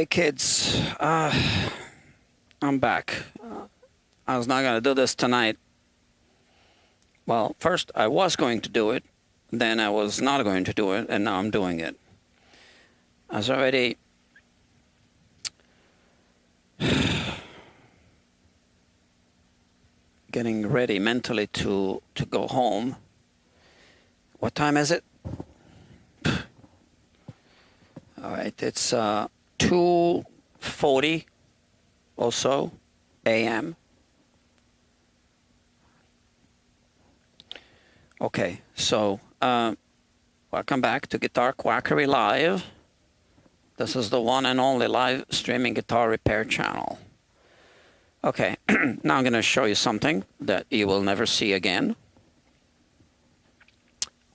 Hey kids, I'm back. I was not going to do this tonight. Well, first I was going to do it, then I was not going to do it, and now I'm doing it. I was already getting ready mentally to go home. What time is it? All right, it's 2:40 or so a.m. Okay, so welcome back to Guitar Quackery Live. This is the one and only live streaming guitar repair channel. Okay, now I'm going to show you something that you will never see again.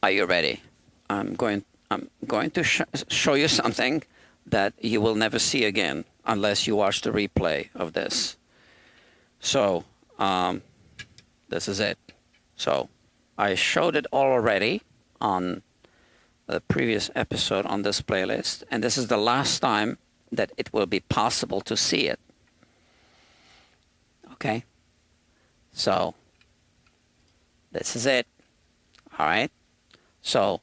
Are you ready? I'm going to show you something that you will never see again unless you watch the replay of this. So this is it. So I showed it already on the previous episode on this playlist, and this is the last time that it will be possible to see it. Okay, so this is it. All right, so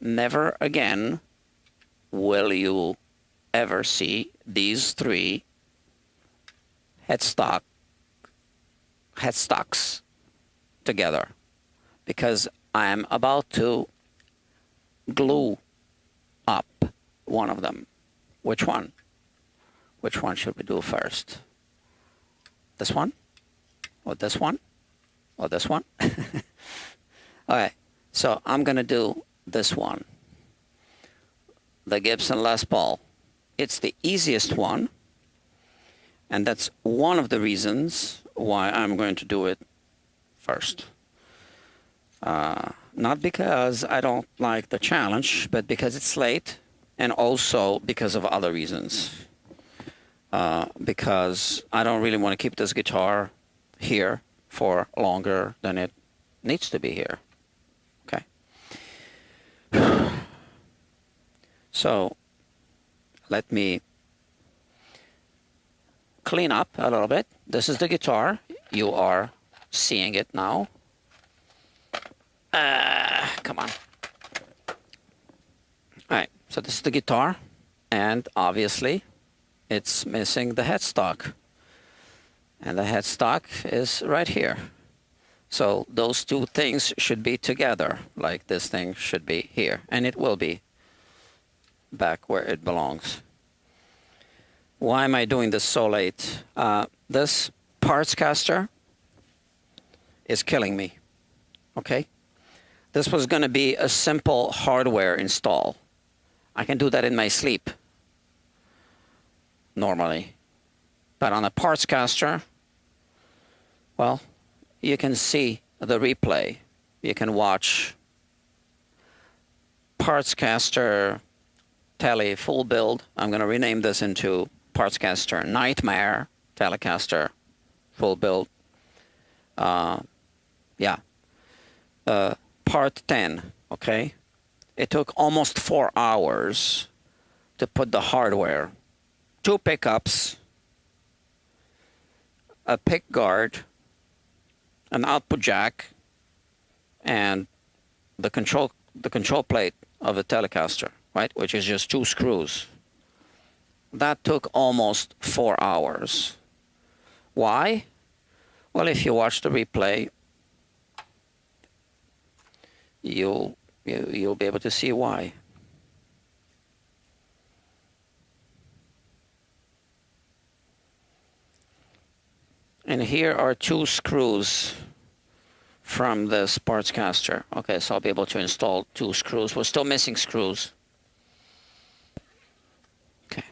never again will you ever see these three headstocks together, because I am about to glue up one of them. Which one? Which one should we do first? This one? Or this one? Or this one? All right, so I'm going to do this one. The Gibson Les Paul. It's the easiest one, and that's one of the reasons why I'm going to do it first. Not because I don't like the challenge, but because it's late, and also because of other reasons. Because I don't really want to keep this guitar here for longer than it needs to be here. Okay. So let me clean up a little bit. This is the guitar. You are seeing it now. Come on. All right, so this is the guitar, and obviously it's missing the headstock, and the headstock is right here. So those two things should be together, like this thing should be here, and it will be back where it belongs. Why am I doing this so late? This parts caster is killing me. Okay, this was going to be a simple hardware install. I can do that in my sleep normally, but on a parts caster, well, you can see the replay. You can watch parts caster tele full build. I'm going to rename this into parts caster nightmare telecaster full build. Part 10. Okay, it took almost 4 hours to put the hardware, 2 pickups, a pick guard, an output jack, and the control plate of the Telecaster, right, which is just 2 screws. That took almost 4 hours. Why? Well, if you watch the replay, you'll be able to see why. And here are 2 screws from this parts caster. Okay, so I'll be able to install 2 screws. We're still missing screws. Okay.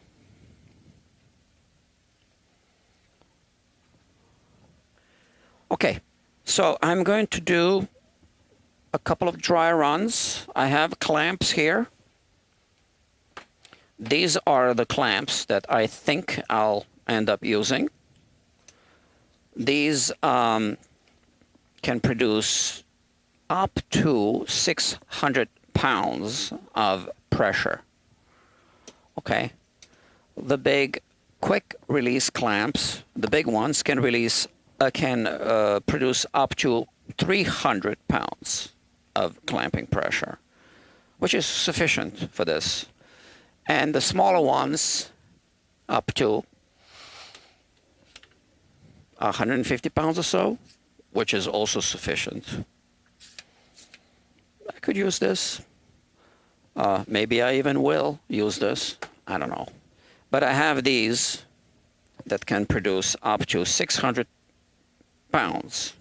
Okay, so I'm going to do a couple of dry runs. I have clamps here. These are the clamps that I think I'll end up using. These can produce up to 600 pounds of pressure. Okay, the big quick release clamps, the big ones can produce up to 300 pounds of clamping pressure, which is sufficient for this. And the smaller ones up to 150 pounds or so, which is also sufficient. I could use this. Maybe I even will use this. I don't know. But I have these that can produce up to 600 pounds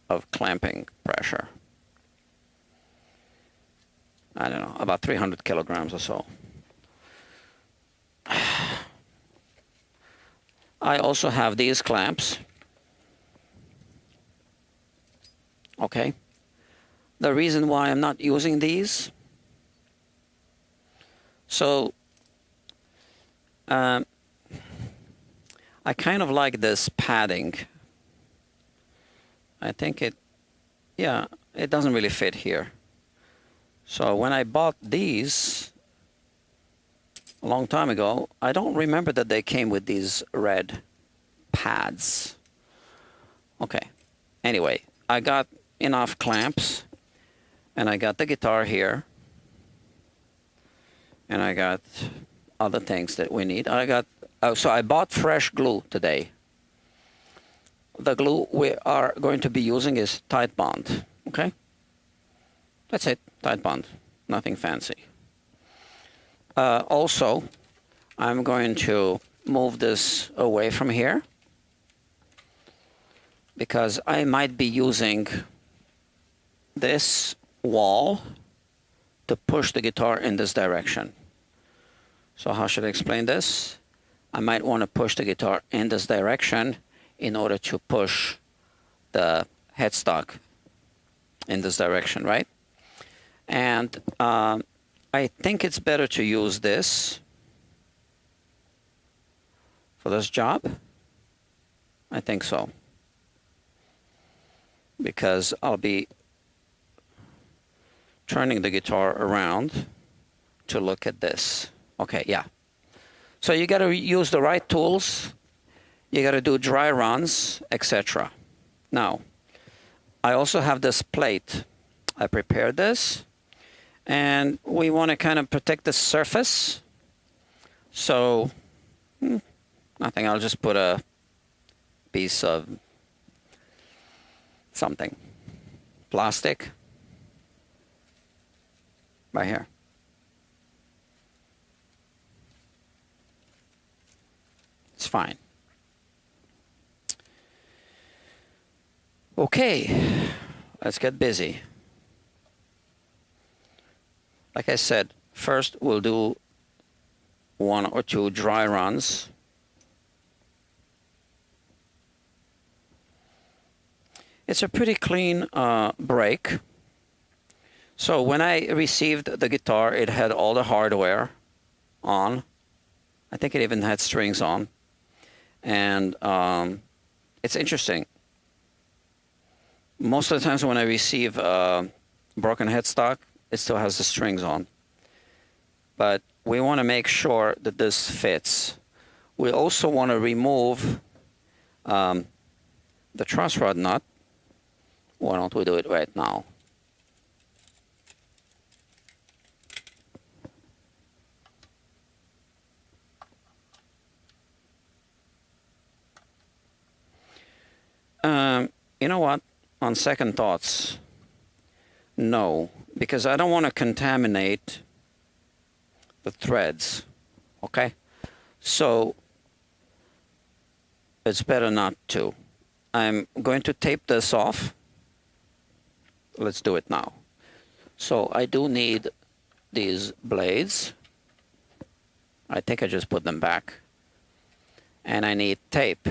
of clamping pressure. I don't know, about 300 kilograms or so. I also have these clamps. Okay. The reason why I'm not using these, so I kind of like this padding. I think it doesn't really fit here. So when I bought these a long time ago, I don't remember that they came with these red pads. Okay. Anyway, I got enough clamps, and I got the guitar here, and I got other things that we need. So I bought fresh glue today. The glue we are going to be using is Tide Bond. Okay? That's it, Tide Bond. Nothing fancy. Also, I'm going to move this away from here because I might be using this wall to push the guitar in this direction. So how should I explain this? I might want to push the guitar in this direction in order to push the headstock in this direction, right? And I think it's better to use this for this job. I think so. Because I'll be turning the guitar around to look at this. Okay, yeah. So you got to use the right tools. You got to do dry runs, etc. Now, I also have this plate. I prepared this. And we want to kind of protect the surface. So, nothing. I'll just put a piece of something. Plastic. Right here. It's fine. Okay, let's get busy. Like I said, first we'll do 1 or 2 dry runs. It's a pretty clean break. So when I received the guitar, it had all the hardware on. I think it even had strings on. And it's interesting. Most of the times when I receive broken headstock, it still has the strings on. But we want to make sure that this fits. We also want to remove the truss rod nut. Why don't we do it right now? You know what? On second thoughts, no, because I don't want to contaminate the threads, okay? So it's better not to. I'm going to tape this off. Let's do it now. So I do need these blades. I think I just put them back. And I need tape.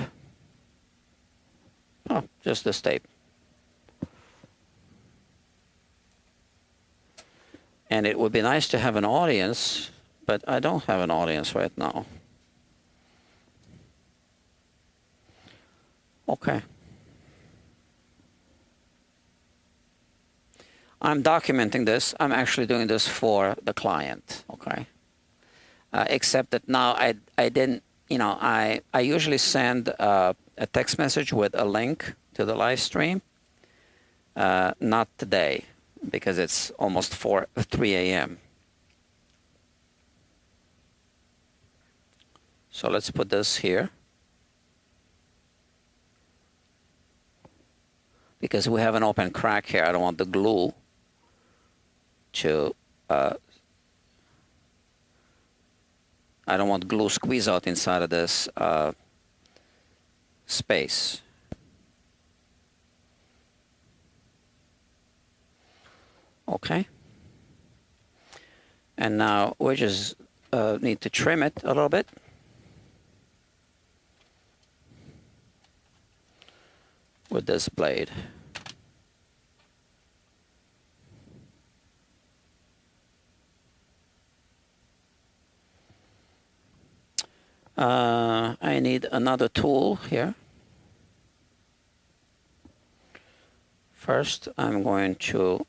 Oh, just this tape. And it would be nice to have an audience, but I don't have an audience right now. Okay. I'm documenting this. I'm actually doing this for the client, okay? except that now I didn't, you know, I usually send a text message with a link to the live stream. Not today, because it's almost 3 a.m. So let's put this here, because we have an open crack here. I don't want the glue to I don't want glue squeeze out inside of this space. Okay. And now we just need to trim it a little bit. With this blade. I need another tool here. First, I'm going to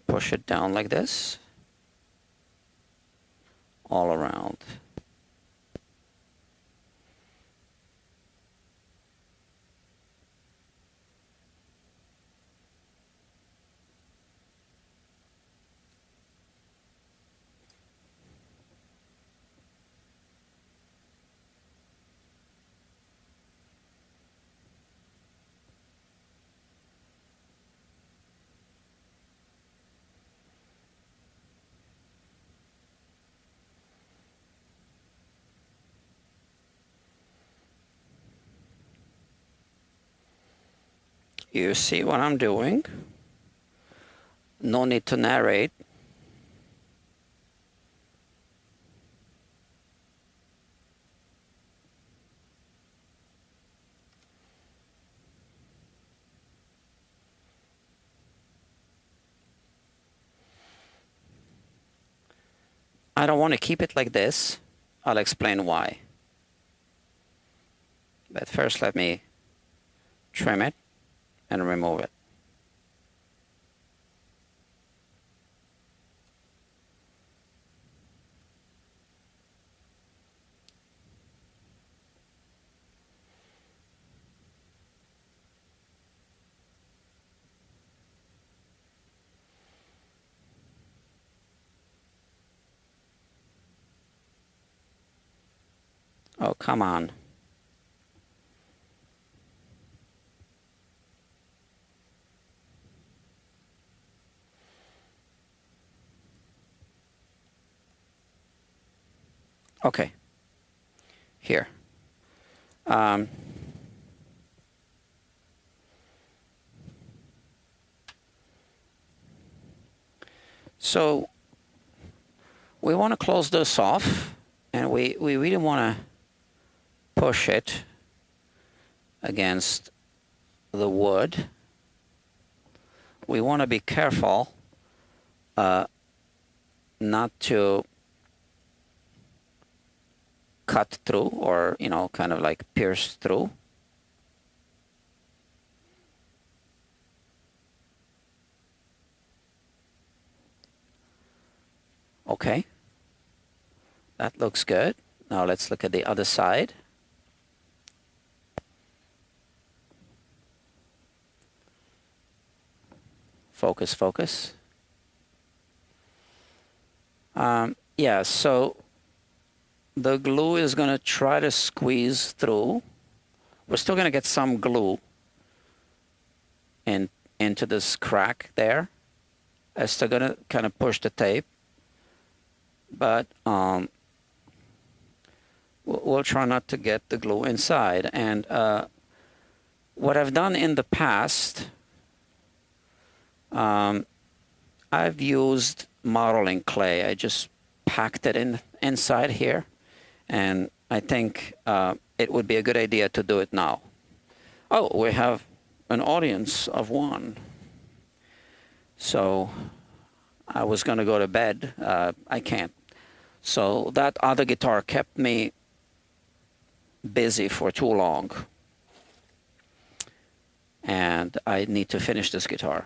push it down like this, all around. You see what I'm doing? No need to narrate. I don't want to keep it like this. I'll explain why. But first, let me trim it and remove it. Oh, come on. Okay. Here. So we want to close this off, and we really want to push it against the wood. We want to be careful not to cut through, or, you know, kind of like pierce through. Okay, that looks good. Now let's look at the other side. Focus, focus. Yeah, so the glue is going to try to squeeze through. We're still going to get some glue into this crack there. It's still going to kind of push the tape. But we'll try not to get the glue inside. And what I've done in the past, I've used modeling clay. I just packed it inside here. And I think it would be a good idea to do it now. Oh, we have an audience of one. So I was going to go to bed. I can't. So that other guitar kept me busy for too long. And I need to finish this guitar.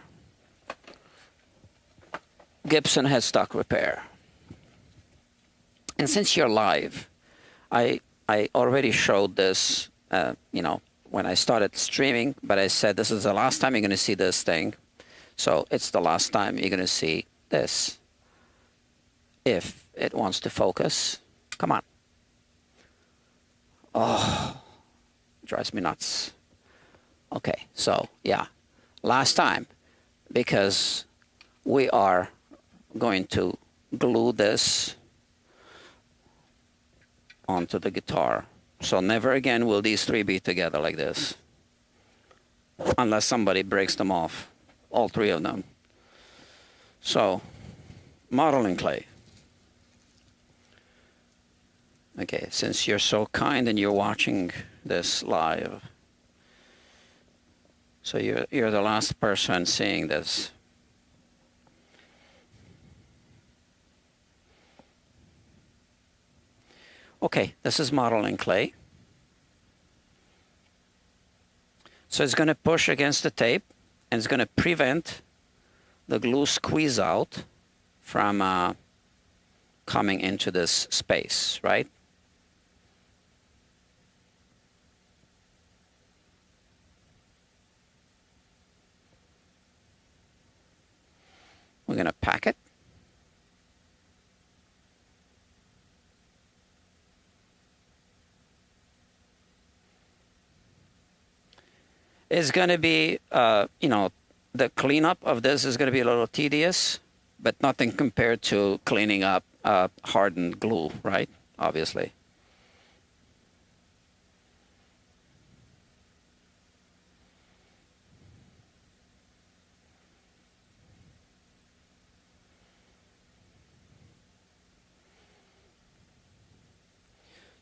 Gibson Headstock Repair. And since you're live, I already showed this, you know, when I started streaming, but I said this is the last time you're going to see this thing. So it's the last time you're going to see this. If it wants to focus, come on. Oh, drives me nuts. Okay, so yeah, last time, because we are going to glue this onto the guitar. So never again will these three be together like this, unless somebody breaks them off, all three of them. So, modeling clay. Okay, since you're so kind and you're watching this live, so you're the last person seeing this. Okay, this is modeling clay. So it's going to push against the tape, and it's going to prevent the glue squeeze out from coming into this space, right? We're going to pack it. It's going to be, you know, the cleanup of this is going to be a little tedious, but nothing compared to cleaning up hardened glue, right? Obviously.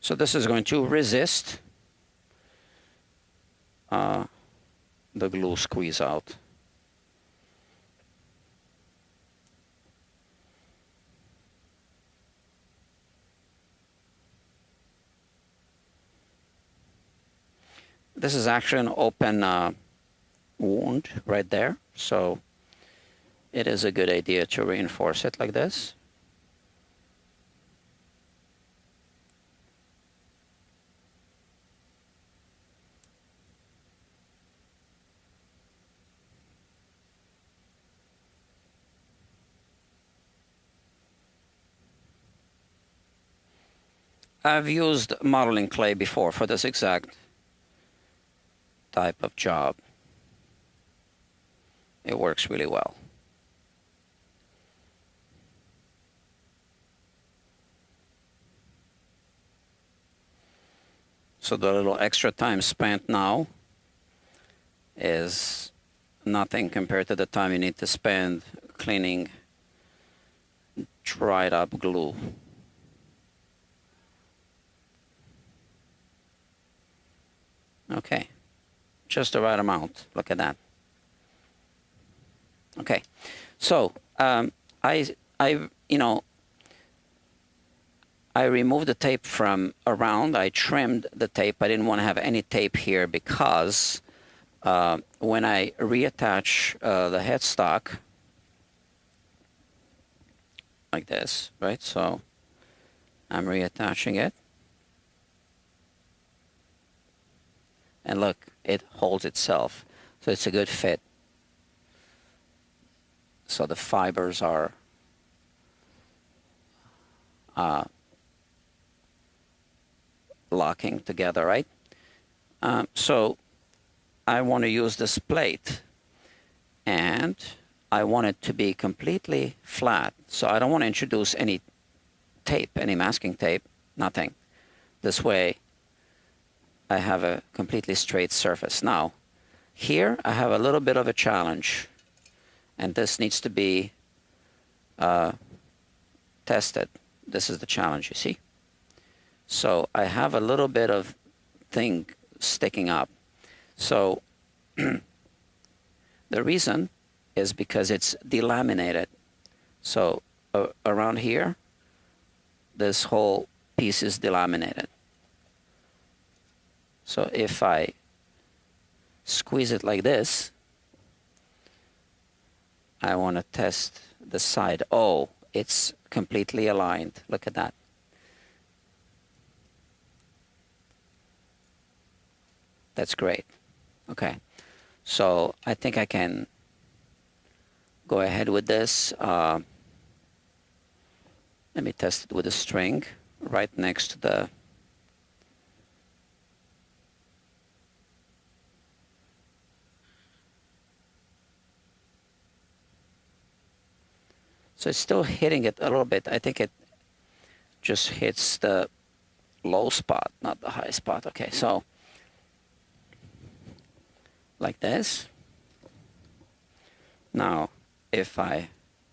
So this is going to resist the glue squeeze out. This is actually an open wound right there, so it is a good idea to reinforce it like this. I've used modeling clay before for this exact type of job. It works really well. So the little extra time spent now is nothing compared to the time you need to spend cleaning dried up glue. Okay, just the right amount. Look at that. Okay, so I removed the tape from around. I trimmed the tape. I didn't want to have any tape here because when I reattach the headstock like this, right? So I'm reattaching it. And look, it holds itself. So it's a good fit. So the fibers are locking together, right? So I want to use this plate, and I want it to be completely flat. So I don't want to introduce any tape, any masking tape, nothing. This way I have a completely straight surface. Now, here I have a little bit of a challenge, and this needs to be tested. This is the challenge, you see? So I have a little bit of thing sticking up. So the reason is because it's delaminated. So around here, this whole piece is delaminated. So if I squeeze it like this, I want to test the side. Oh, it's completely aligned. Look at that. That's great. Okay, so I think I can go ahead with this. Let me test it with a string right next to the so it's still hitting it a little bit. I think it just hits the low spot, not the high spot. Okay, so like this. Now, if I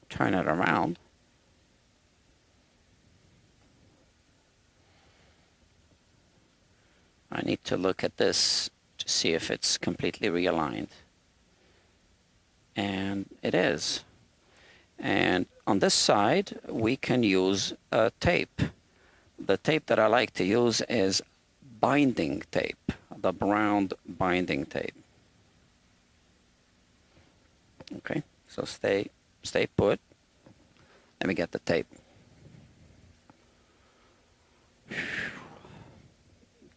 turn it around, I need to look at this to see if it's completely realigned. And it is. And on this side, we can use tape. The tape that I like to use is binding tape, the brown binding tape. Okay, so stay put. Let me get the tape.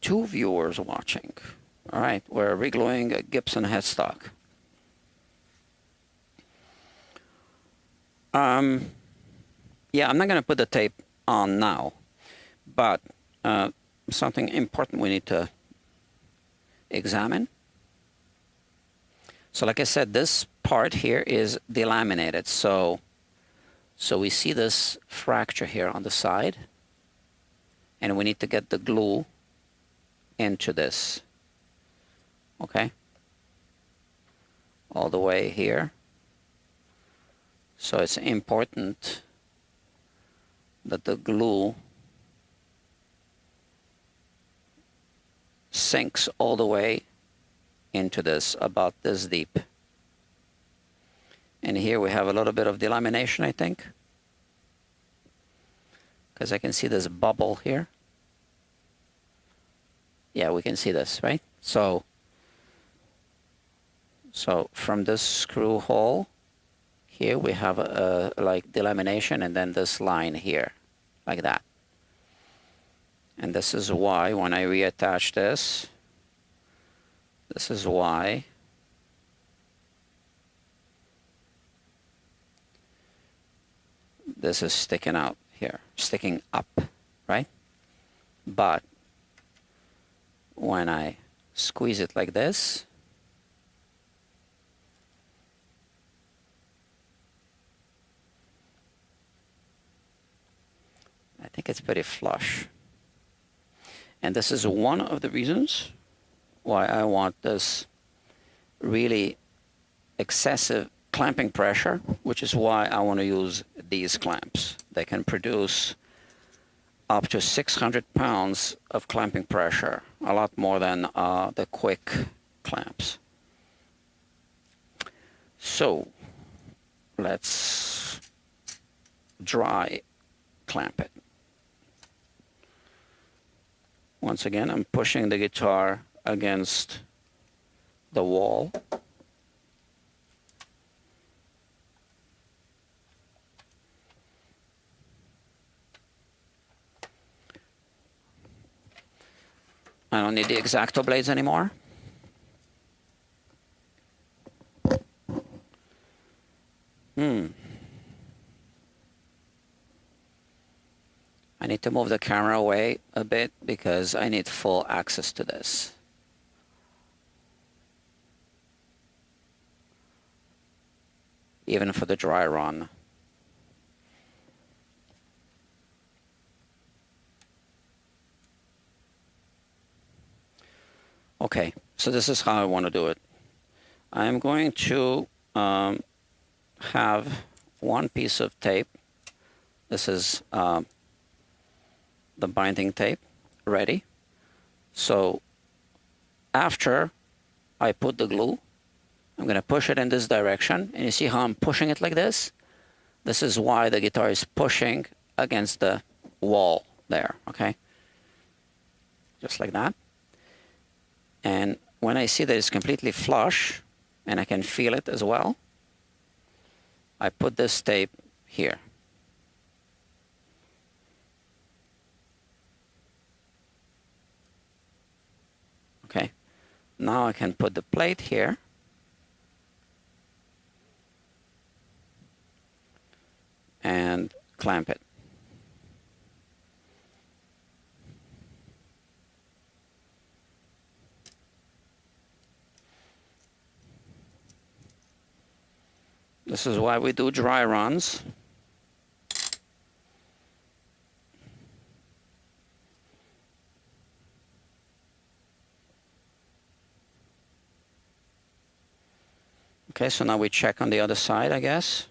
2 viewers watching. All right, we're regluing a Gibson headstock. Yeah, I'm not going to put the tape on now, but something important we need to examine. So like I said, this part here is delaminated. So we see this fracture here on the side, and we need to get the glue into this. Okay? All the way here. So it's important that the glue sinks all the way into this, about this deep. And here we have a little bit of delamination, I think, because I can see this bubble here. Yeah, we can see this, right? So from this screw hole here, we have a like delamination, and then this line here, like that. And this is why when I reattach this, this is why this is sticking out here, sticking up, right? But when I squeeze it like this, I think it's pretty flush. And this is one of the reasons why I want this really excessive clamping pressure, which is why I want to use these clamps. They can produce up to 600 pounds of clamping pressure, a lot more than the quick clamps. So let's dry clamp it. Once again, I'm pushing the guitar against the wall. I don't need the X-Acto blades anymore. I need to move the camera away a bit because I need full access to this. Even for the dry run. Okay, so this is how I want to do it. I'm going to have one piece of tape. This is the binding tape ready. So after I put the glue, I'm going to push it in this direction. And you see how I'm pushing it like this? This is why the guitar is pushing against the wall there, okay? Just like that. And when I see that it's completely flush, and I can feel it as well, I put this tape here. Okay, Now I can put the plate here. And clamp it. This is why we do dry runs. Okay, so now we check on the other side, I guess.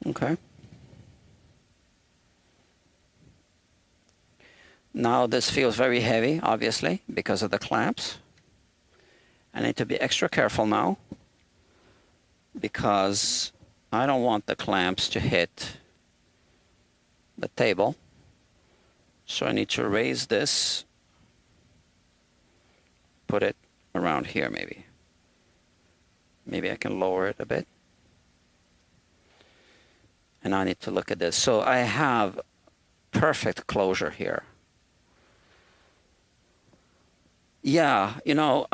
Okay. Now this feels very heavy, obviously, because of the clamps. I need to be extra careful now because I don't want the clamps to hit the table. So I need to raise this, put it around here maybe. Maybe I can lower it a bit. And I need to look at this. So I have perfect closure here. Yeah, you know,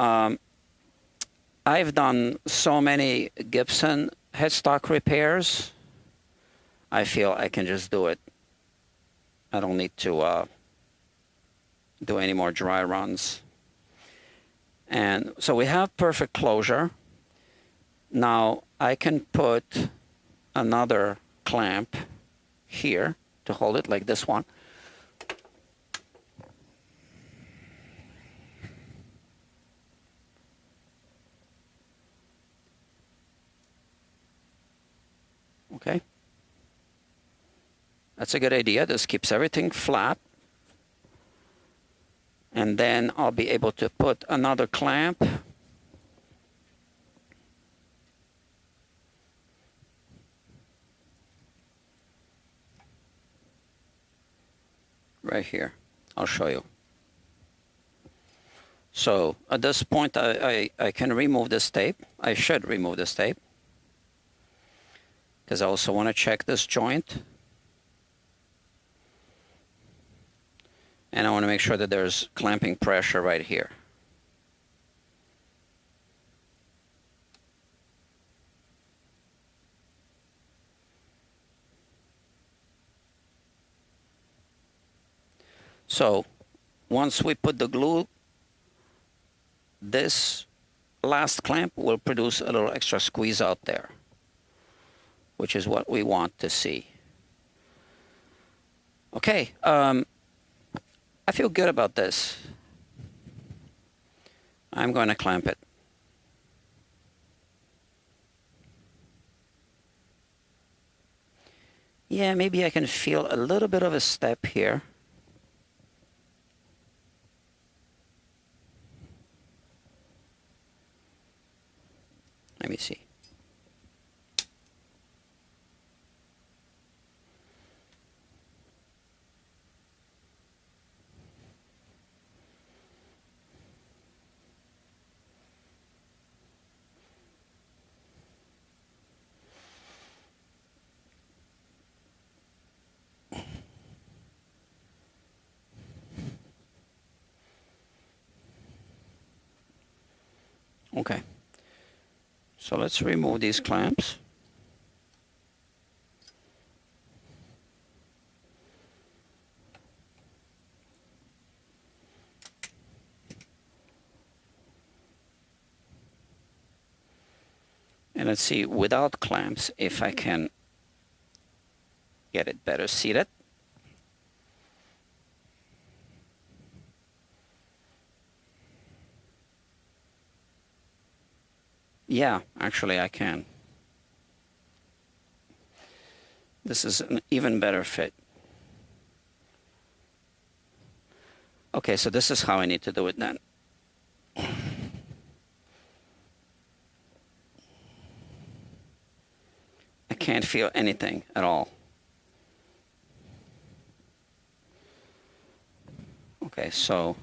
I've done so many Gibson headstock repairs. I feel I can just do it. I don't need to do any more dry runs. And so we have perfect closure. Now I can put another clamp here to hold it, like this one. Okay. That's a good idea. This keeps everything flat. And then I'll be able to put another clamp right here. I'll show you. So at this point, I can remove this tape. I should remove this tape because I also want to check this joint. And I want to make sure that there's clamping pressure right here. So once we put the glue, this last clamp will produce a little extra squeeze out there, which is what we want to see. Okay, I feel good about this. I'm going to clamp it. Yeah, maybe I can feel a little bit of a step here. Let me see. Okay. So let's remove these clamps. And let's see without clamps if I can get it better seated. Yeah, actually I can. This is an even better fit. Okay, so this is how I need to do it then. can't feel anything at all. Okay, so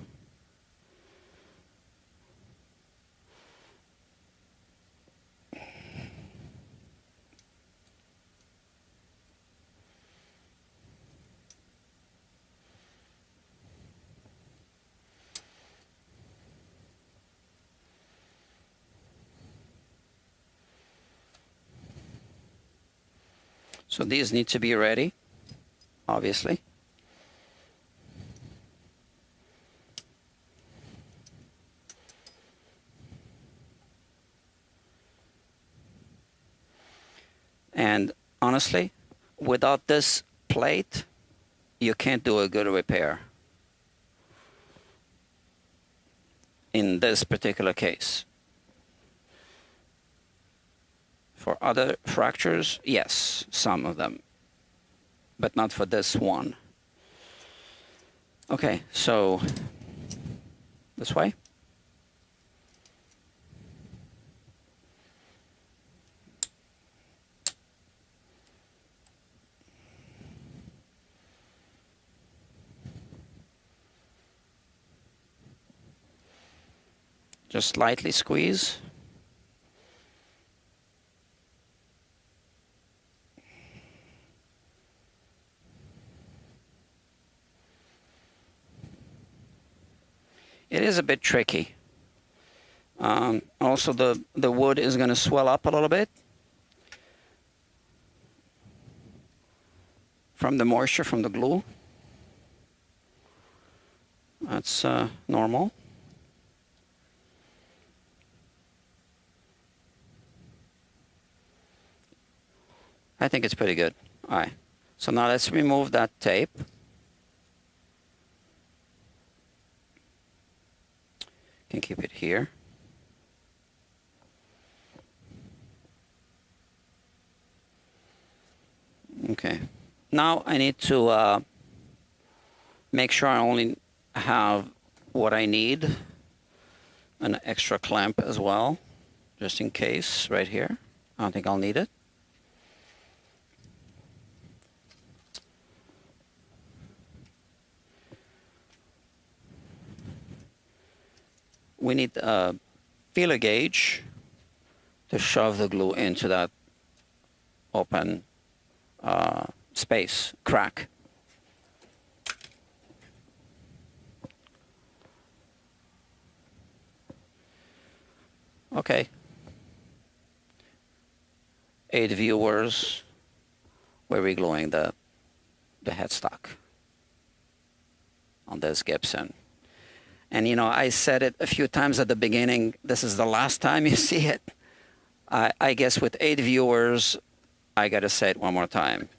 these need to be ready, obviously. And honestly, without this plate, you can't do a good repair in this particular case. For other fractures, yes, some of them, but not for this one. Okay, so this way. Just lightly squeeze. It is a bit tricky. Also, the wood is going to swell up a little bit from the moisture from the glue. That's normal. I think it's pretty good. All right. So now let's remove that tape. Can keep it here. Okay. Now I need to make sure I only have what I need. An extra clamp as well, just in case, right here. I don't think I'll need it. We need a feeler gauge to shove the glue into that open space, crack. Okay. 8 viewers. We're regluing the headstock on this Gibson. And you know, I said it a few times at the beginning, this is the last time you see it. I guess with 8 viewers, I gotta say it one more time.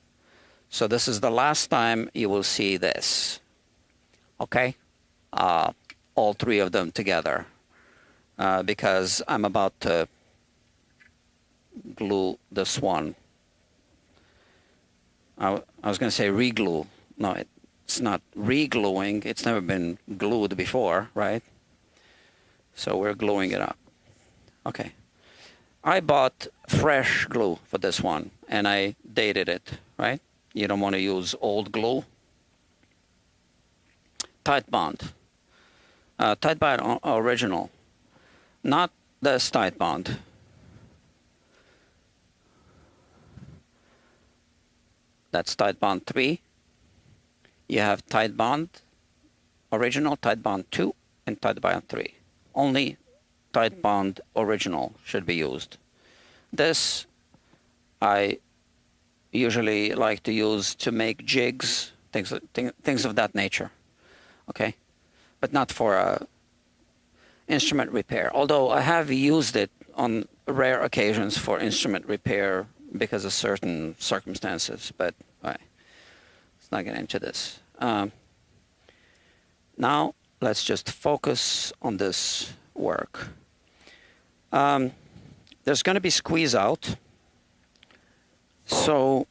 So this is the last time you will see this. Okay? All 3 of them together. Because I'm about to glue this one. I was gonna say re-glue. No, it's not re-gluing. It's never been glued before, right? So we're gluing it up. Okay. I bought fresh glue for this one, and I dated it, right? You don't want to use old glue. Tight Bond. Tight Bond original. Not this Tight Bond. That's Tight Bond 3. You have Tight Bond original, Tight Bond 2, and Tight Bond 3. Only Tight Bond original should be used. This I usually like to use to make jigs, things of that nature. Okay, but not for instrument repair. Although I have used it on rare occasions for instrument repair because of certain circumstances. But all right, let's not get into this. Now let's just focus on this work. There's going to be squeeze out. So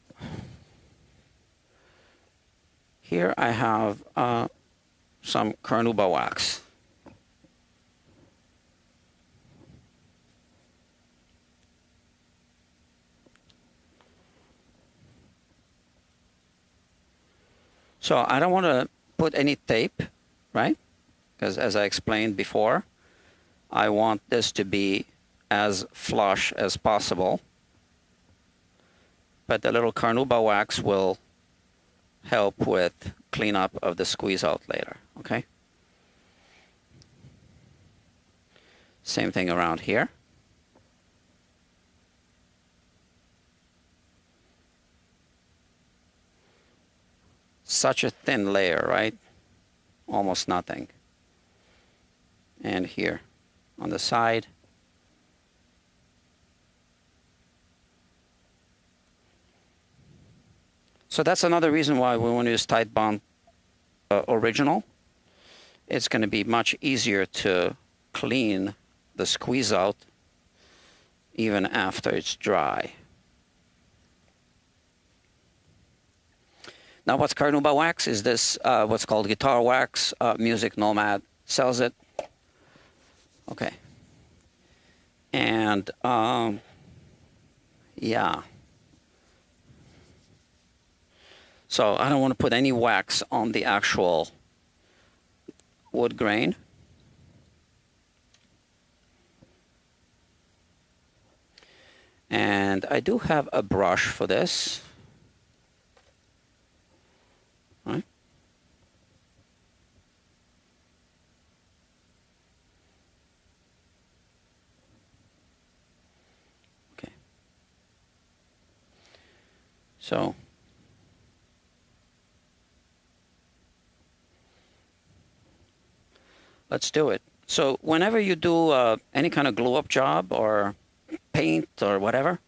here I have some carnauba wax. So I don't want to put any tape, right? Because as I explained before, I want this to be as flush as possible. But the little carnauba wax will help with cleanup of the squeeze out later, okay? Same thing around here. Such a thin layer, right? Almost nothing. And here on the side. So that's another reason why we want to use Titebond Original. It's going to be much easier to clean the squeeze out even after it's dry. Now what's carnauba wax? Is this what's called guitar wax? Music Nomad sells it. Okay. And yeah. So I don't want to put any wax on the actual wood grain. And I do have a brush for this. Right? Okay. So let's do it. So whenever you do any kind of glue-up job or paint or whatever,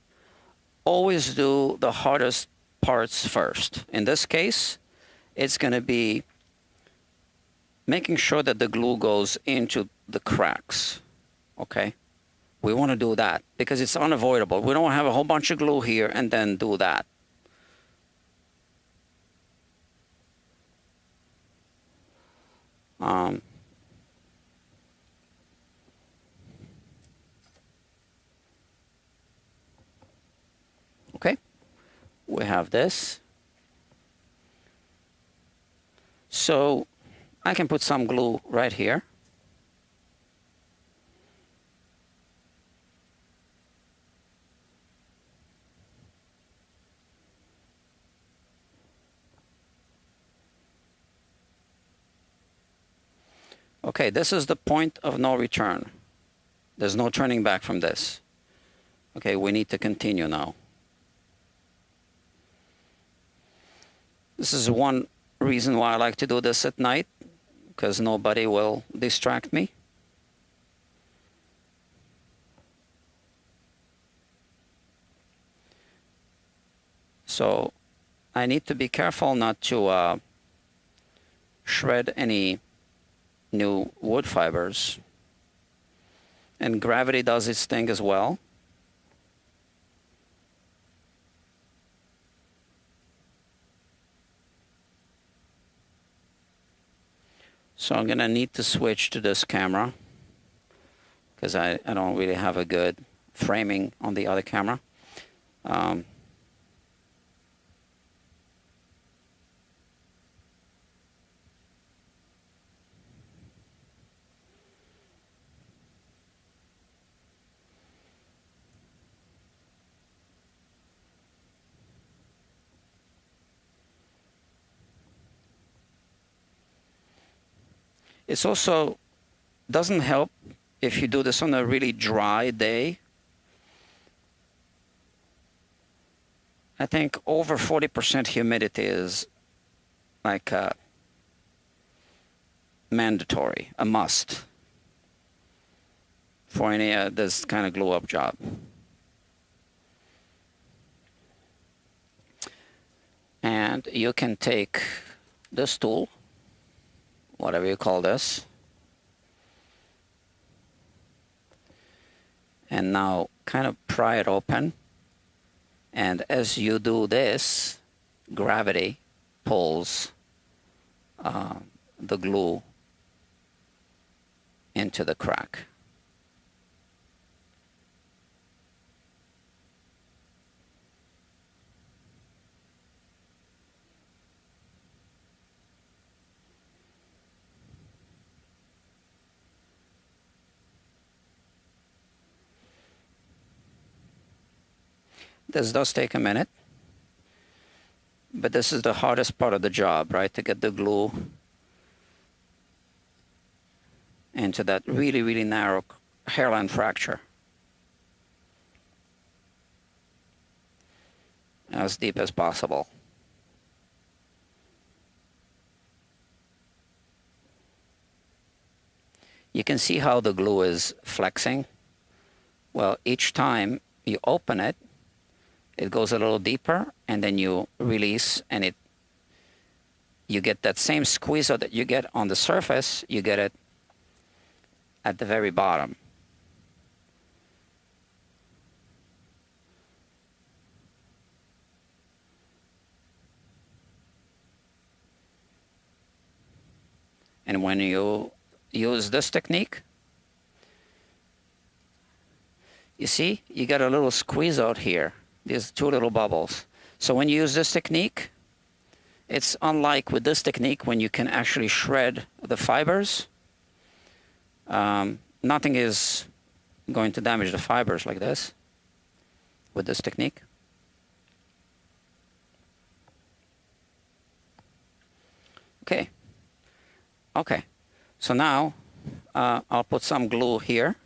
always do the hardest parts first. In this case, it's going to be making sure that the glue goes into the cracks, okay? We want to do that because it's unavoidable. We don't want to have a whole bunch of glue here and then do that. Okay, we have this. So I can put some glue right here. Okay, this is the point of no return. There's no turning back from this. Okay, we need to continue now. This is one reason why I like to do this at night, because nobody will distract me. So I need to be careful not to shred any new wood fibers. And gravity does its thing as well. So I'm going to need to switch to this camera because I don't really have a good framing on the other camera. It's also doesn't help if you do this on a really dry day. I think over 40% humidity is like mandatory, a must for any this kind of glue-up job. And you can take this tool, whatever you call this, and now kind of pry it open. And as you do this, gravity pulls the glue into the crack. This does take a minute, but this is the hardest part of the job, right? To get the glue into that really, really narrow hairline fracture. As deep as possible. You can see how the glue is flexing. Well, each time you open it, it goes a little deeper, and then you release, and you get that same squeeze that you get on the surface, you get it at the very bottom. And when you use this technique, you see, you get a little squeeze out here. These two little bubbles. So when you use this technique, it's unlike with this technique when you can actually shred the fibers. Nothing is going to damage the fibers like this with this technique. Okay. Okay. So now I'll put some glue here.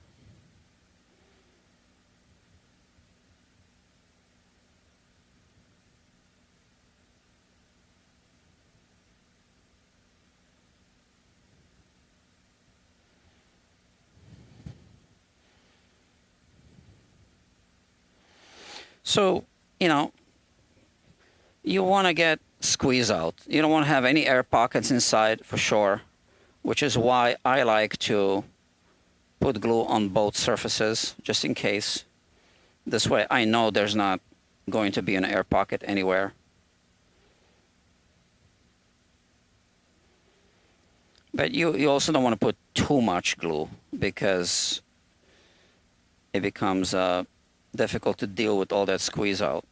So, you know, you want to get squeeze out. You don't want to have any air pockets inside for sure, which is why I like to put glue on both surfaces just in case. This way I know there's not going to be an air pocket anywhere. But you also don't want to put too much glue because it becomes difficult to deal with all that squeeze out.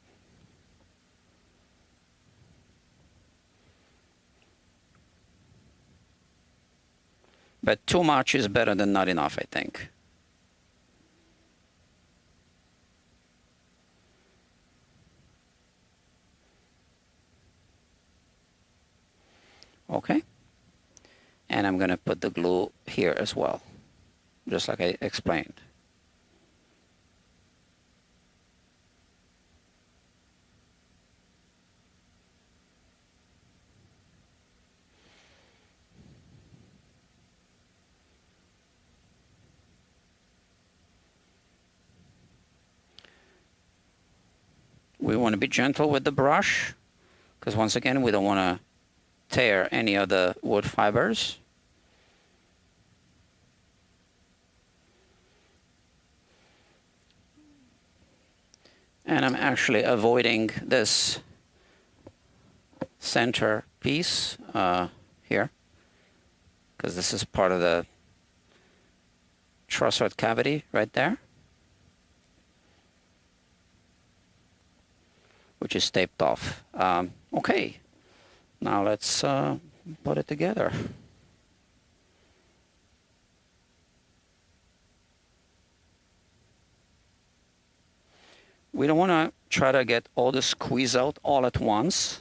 But too much is better than not enough, I think. Okay. And I'm going to put the glue here as well, just like I explained. We want to be gentle with the brush because once again we don't want to tear any of the wood fibers. And I'm actually avoiding this center piece here because this is part of the truss rod cavity right there, which is taped off. Okay, now let's put it together. We don't want to try to get all the squeeze out all at once.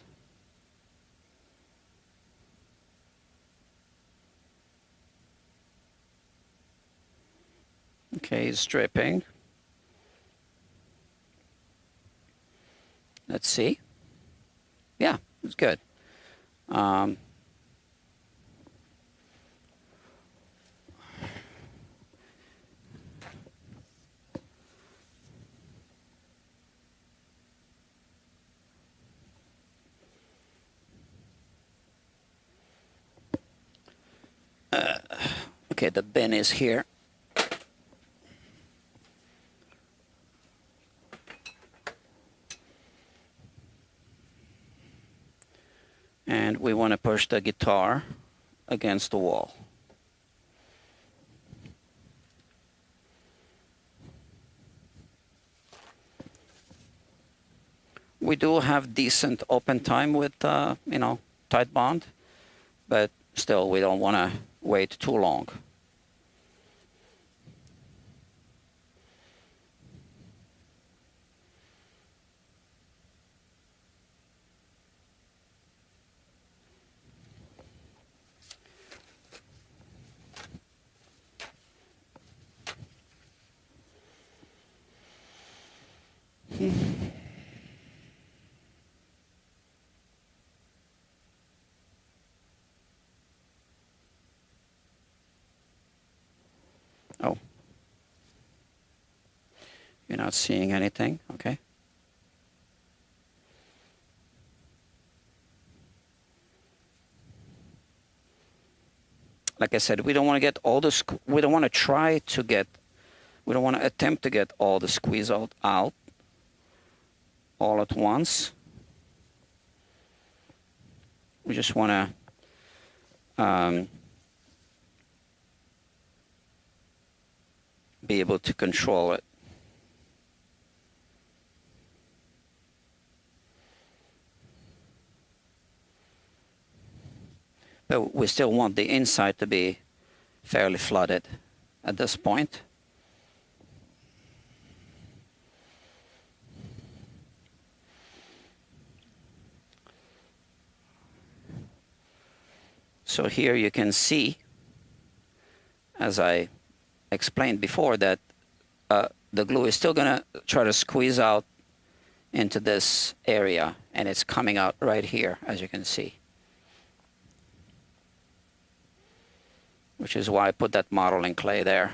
Okay, it's dripping. Let's see. Yeah, it's good. Okay, the bin is here. And we want to push the guitar against the wall. We do have decent open time with, you know, tight bond, but still we don't want to wait too long. You're not seeing anything, okay? Like I said, we don't want to get all the, we don't want to try to get, we don't want to attempt to get all the squeeze out all at once. We just want to be able to control it. But we still want the inside to be fairly flooded at this point. So here you can see, as I explained before, that the glue is still going to try to squeeze out into this area, and it's coming out right here, as you can see. Which is why I put that modeling clay there.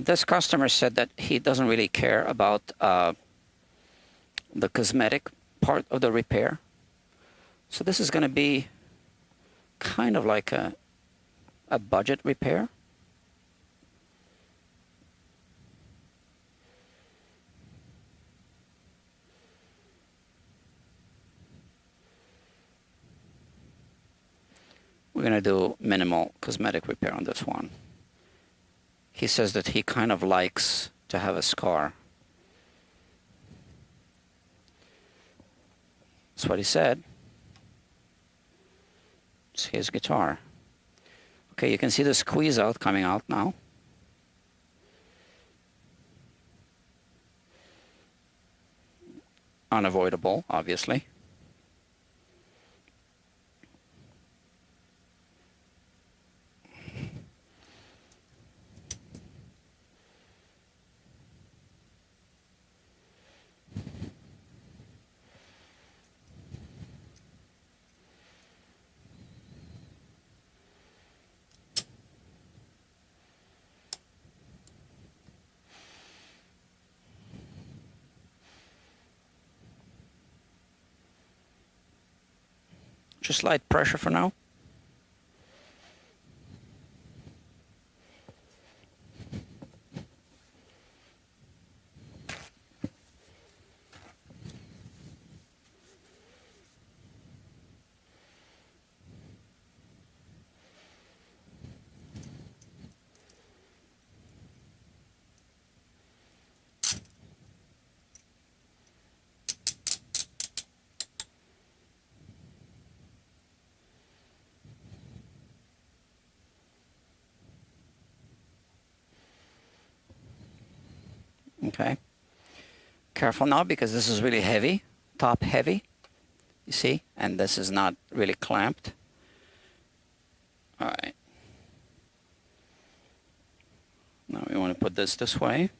This customer said that he doesn't really care about the cosmetic part of the repair. So this is going to be kind of like a budget repair. We're going to do minimal cosmetic repair on this one. He says that he kind of likes to have a scar. That's what he said. It's his guitar. Okay, you can see the squeeze out coming out now. Unavoidable, obviously. Just light pressure for now. Okay. Careful now, because this is really heavy, top heavy, you see, and this is not really clamped. All right. Now we want to put this way.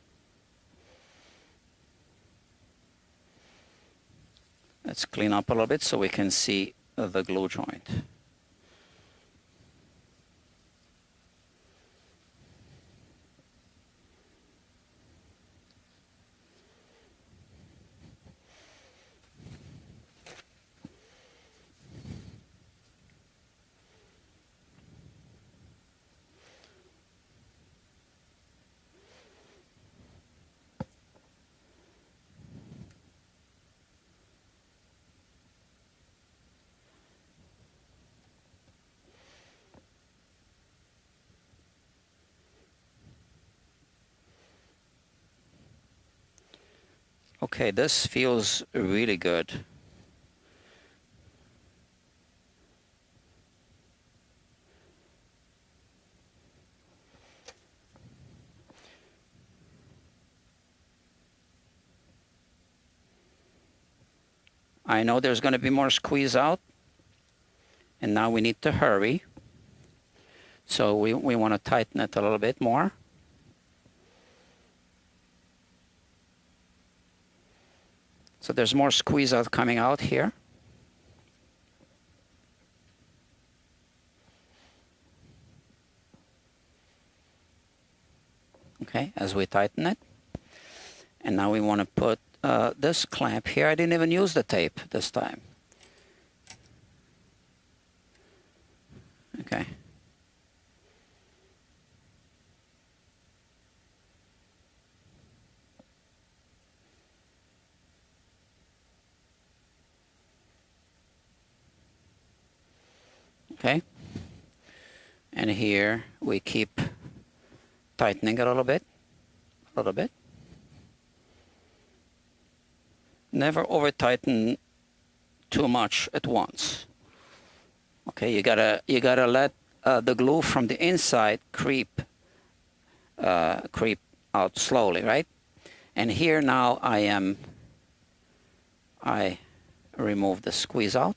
Let's clean up a little bit so we can see the glue joint. Okay, this feels really good. I know there's going to be more squeeze out, and now we need to hurry. So we want to tighten it a little bit more. So there's more squeeze out coming out here. Okay, as we tighten it. And now we want to put this clamp here. I didn't even use the tape this time. Okay. Okay. And here we keep tightening it a little bit. Never over tighten too much at once. Okay, you gotta let the glue from the inside creep out slowly, right? And here now I remove the squeeze out.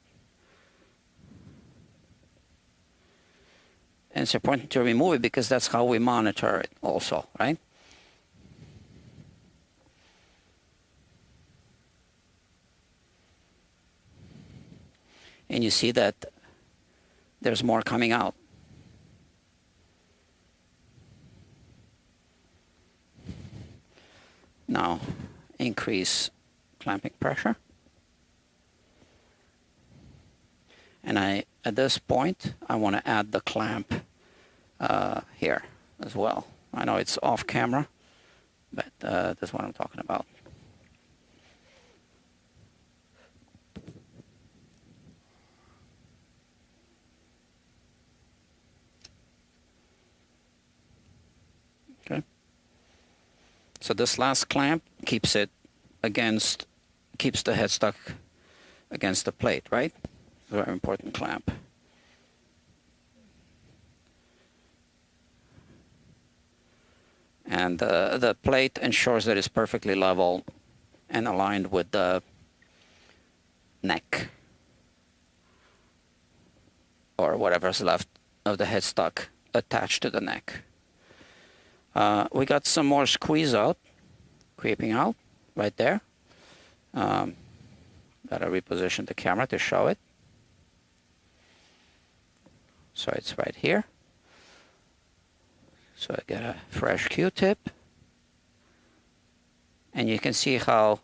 And it's important to remove it because that's how we monitor it also, right? And you see that there's more coming out. Now, increase clamping pressure. And at this point, I want to add the clamp here as well. I know it's off camera, but that's what I'm talking about. Okay. So this last clamp keeps the headstock against the plate, right? Very important clamp. And the plate ensures that it's perfectly level and aligned with the neck or whatever's left of the headstock attached to the neck. We got some more squeeze out, creeping out right there. Gotta reposition the camera to show it. So it's right here. So I get a fresh Q-tip. And you can see how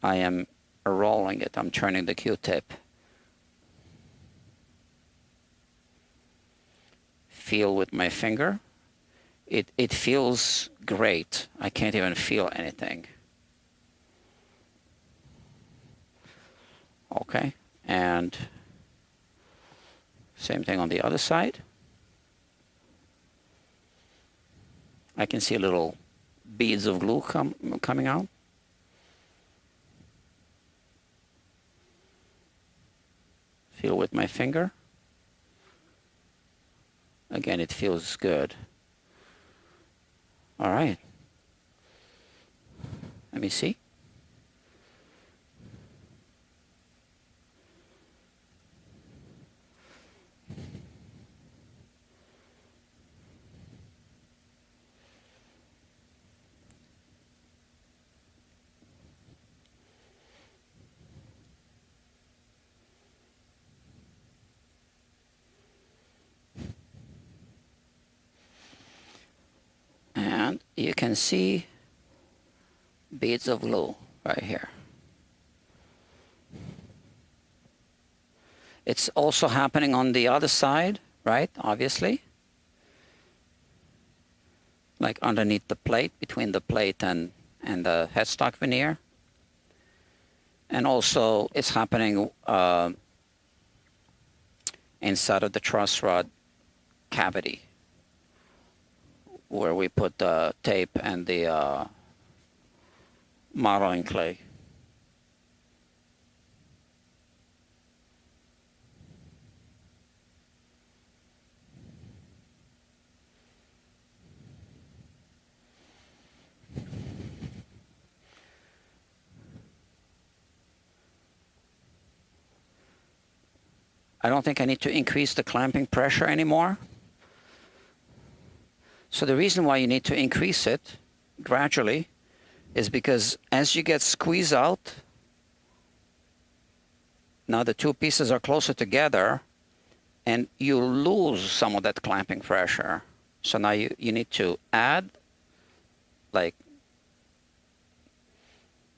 I am rolling it. I'm turning the Q-tip. Feel with my finger. It feels great. I can't even feel anything. Okay, and same thing on the other side. I can see little beads of glue coming out. Feel with my finger. Again, it feels good. All right. Let me see. And you can see beads of glue right here. It's also happening on the other side, right? Obviously. Like underneath the plate, between the plate and the headstock veneer. And also it's happening inside of the truss rod cavity, where we put the tape and the modeling clay. I don't think I need to increase the clamping pressure anymore. So the reason why you need to increase it gradually is because as you get squeezed out, now the two pieces are closer together and you lose some of that clamping pressure. So now you need to add, like,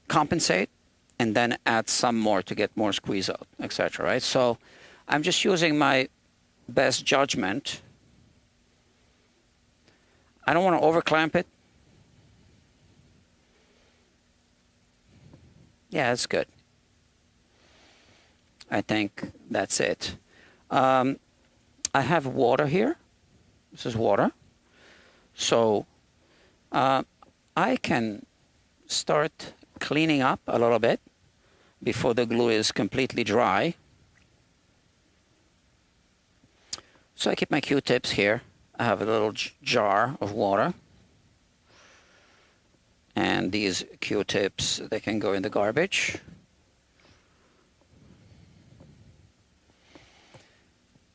compensate, and then add some more to get more squeeze out, etc. Right? So I'm just using my best judgment. I don't want to over clamp it. Yeah, that's good. I think that's it. I have water here. This is water. So I can start cleaning up a little bit before the glue is completely dry. So I keep my Q-tips here. I have a little jar of water. And these Q-tips, they can go in the garbage.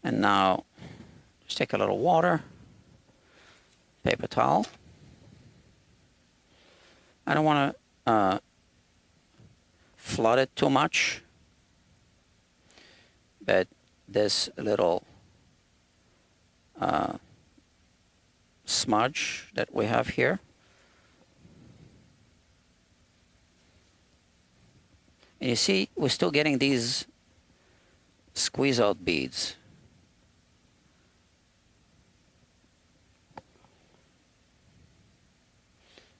And now, just take a little water, paper towel. I don't want to flood it too much, but this little smudge that we have here, and you see we're still getting these squeeze out beads.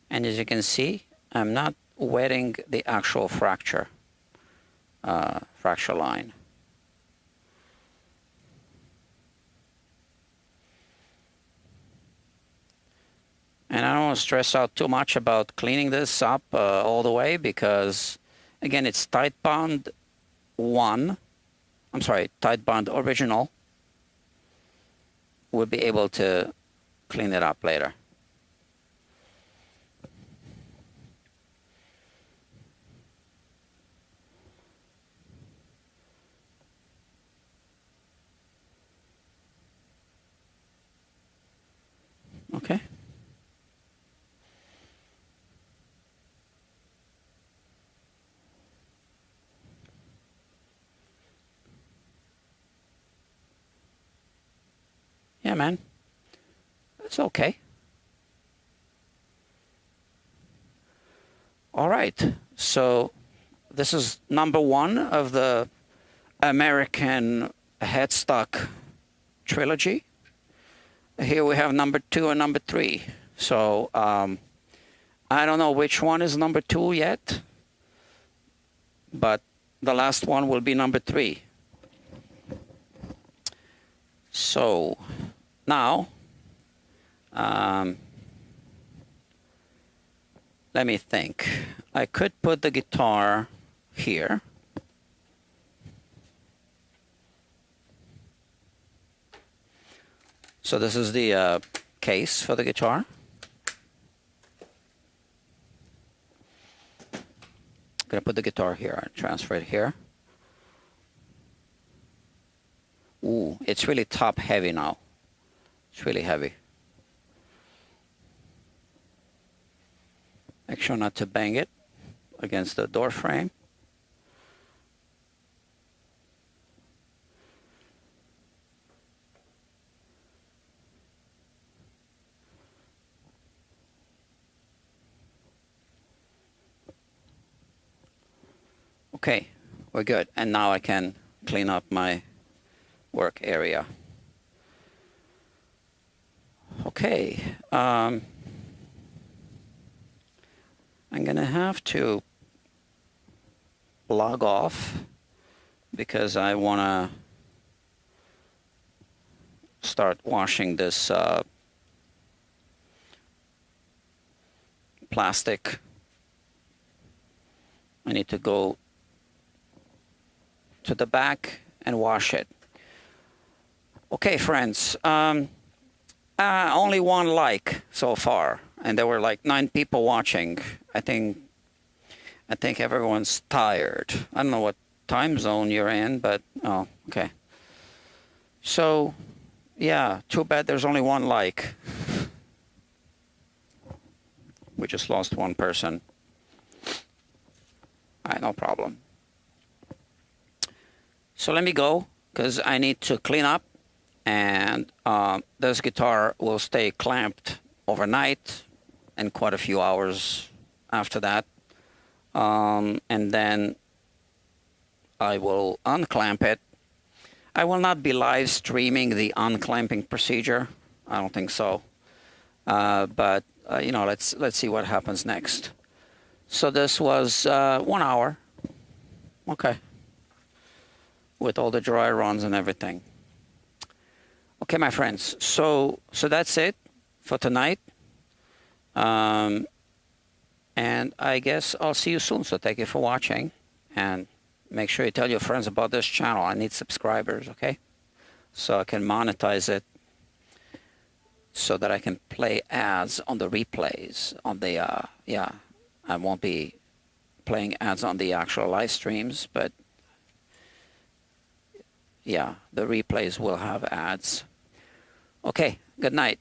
And as you can see, I'm not wetting the actual fracture line. And I don't want to stress out too much about cleaning this up all the way because, again, it's tight bond tight bond original. We'll be able to clean it up later. Okay. Yeah, man. It's okay. All right. So this is number 1 of the American Headstock Trilogy. Here we have number 2 and number 3. So I don't know which one is number 2 yet, but the last one will be number 3. So now, let me think. I could put the guitar here. So this is the case for the guitar. I'm gonna put the guitar here and transfer it here. Ooh, it's really top heavy now. It's really heavy. Make sure not to bang it against the door frame. Okay, we're good. And now I can clean up my work area. Okay, I'm gonna have to log off because I wanna start washing this plastic. I need to go to the back and wash it. Okay, friends, only 1 like so far, and there were like 9 people watching. I think everyone's tired. I don't know what time zone you're in, but oh, okay. So, yeah, too bad there's only one like. We just lost one person. All right, no problem. So let me go, because I need to clean up, and this guitar will stay clamped overnight and quite a few hours after that. And then I will unclamp it. I will not be live streaming the unclamping procedure. I don't think so. But you know, let's see what happens next. So this was 1 hour. Okay. With all the dry runs and everything. Okay, my friends. So that's it for tonight. And I guess I'll see you soon. So thank you for watching, and make sure you tell your friends about this channel. I need subscribers, okay? So I can monetize it, so that I can play ads on the replays on the yeah. I won't be playing ads on the actual live streams, but yeah, the replays will have ads. Okay, good night.